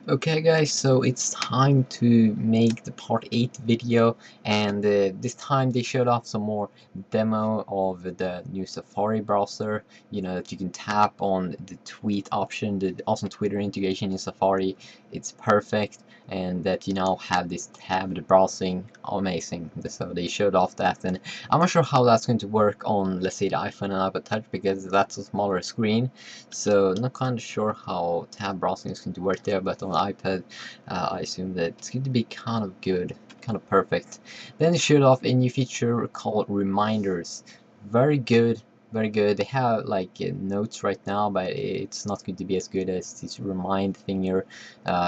Okay guys, so it's time to make the part 8 video, and this time they showed off some more demo of the new Safari browser. You know that you can tap on the tweet option, the awesome Twitter integration in Safari. It's perfect, and that you now have this tabbed browsing. Amazing. So they showed off that, and I'm not sure how that's going to work on, let's say, the iPhone and iPod Touch, because that's a smaller screen. So not kind of sure how tab browsing is going to work there, but on iPad I assume that it's going to be kind of good, kind of perfect. Then they showed off a new feature called reminders. Very good, very good. They have like notes right now, but it's not going to be as good as this remind thing here.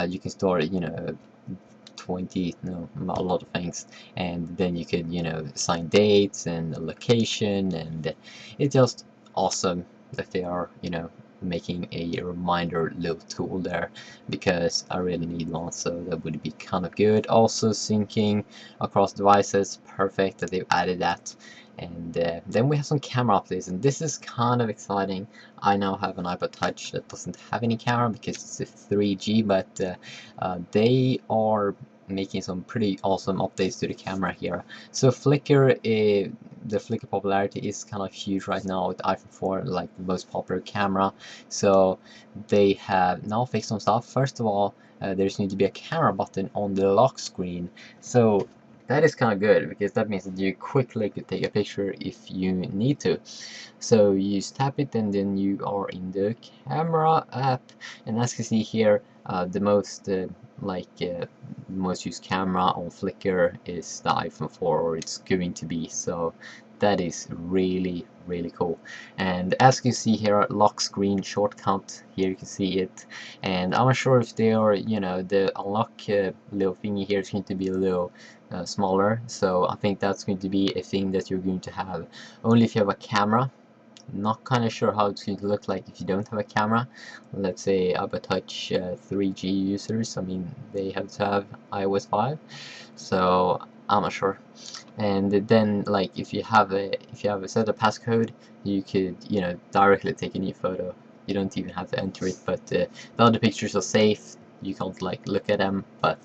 You can store, 20, no, a lot of things, and then you could, assign dates and a location, and it's just awesome that they are, making a reminder little tool there, because I really need one, so that would be kind of good. Also syncing across devices, perfect that they've added that. And then we have some camera updates, and this is kind of exciting. I now have an iPod Touch that doesn't have any camera because it's a 3G, but they are making some pretty awesome updates to the camera here. So Flickr, the Flickr popularity is kind of huge right now with iPhone 4, like the most popular camera. So they have now fixed some stuff. First of all, there's going to be a camera button on the lock screen. So that is kind of good, because that means that you quickly could take a picture if you need to. So you just tap it, and then you are in the camera app. And as you see here, the most used camera on Flickr is the iPhone 4, or it's going to be. So that is really cool. And as you see here, lock screen shortcut, here you can see it. And I'm not sure if they are, the unlock little thingy here is going to be a little smaller. So I think that's going to be a thing that you're going to have only if you have a camera. Not kind of sure how it's going to look like if you don't have a camera. Let's say iPod Touch 3G users, I mean, they have to have iOS 5, so I'm not sure. And then, like, if you have a set of passcode, you could, directly take a new photo. You don't even have to enter it, but the other pictures are safe. You can't like look at them, but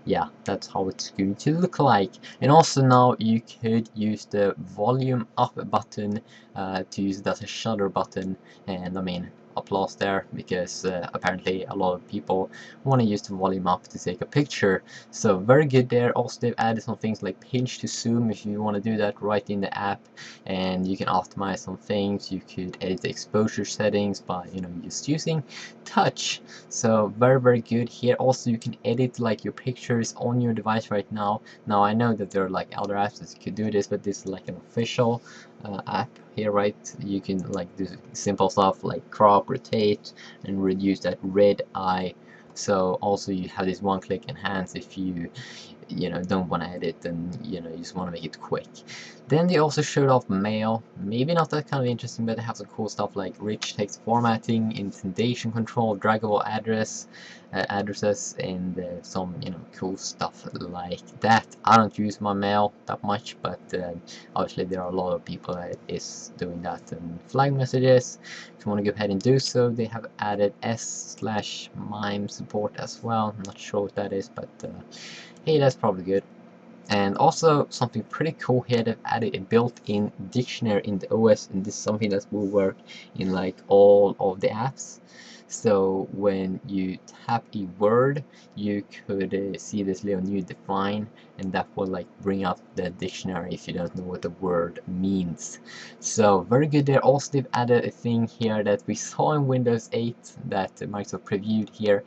yeah, that's how it's going to look like. And also now you could use the volume up button to use it as a shutter button, and I mean, applause there, because apparently a lot of people want to use the volume up to take a picture. So very good there. Also, they've added some things like pinch to zoom if you want to do that right in the app, and you can optimize some things. You could edit the exposure settings by just using touch. So very good here. Also, you can edit like your pictures on your device right now. Now I know that there are like other apps that could do this, but this is like an official app here, right? You can like do simple stuff like crop, rotate, and reduce that red eye. So also you have this one-click enhance if you don't want to edit, and you just want to make it quick. Then they also showed off mail. Maybe not that kind of interesting, but they have some cool stuff like rich text formatting, indentation control, draggable addresses, and some cool stuff like that. I don't use my mail that much, but obviously there are a lot of people that is doing that. And flag messages, if you want to go ahead and do so, they have added s/mime support as well. I'm not sure what that is, but hey, that's probably good. And also something pretty cool here, they've added a built-in dictionary in the OS, and this is something that will work in like all of the apps. So when you tap a word, you could see this little new define, and that will like bring up the dictionary if you don't know what the word means. So very good there. Also, they've added a thing here that we saw in Windows 8 that Microsoft previewed here.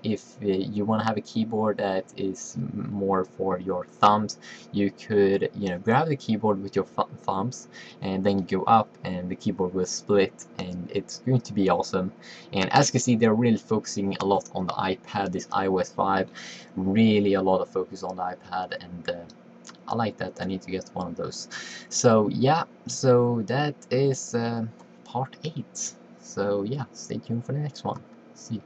If you want to have a keyboard that is more for your thumbs, you could grab the keyboard with your thumbs, and then go up, and the keyboard will split, and it's going to be awesome. And as you can see, they're really focusing a lot on the iPad, this iOS 5, really a lot of focus on the iPad, and I like that. I need to get one of those. So yeah, so that is part 8. So yeah, stay tuned for the next one. See you.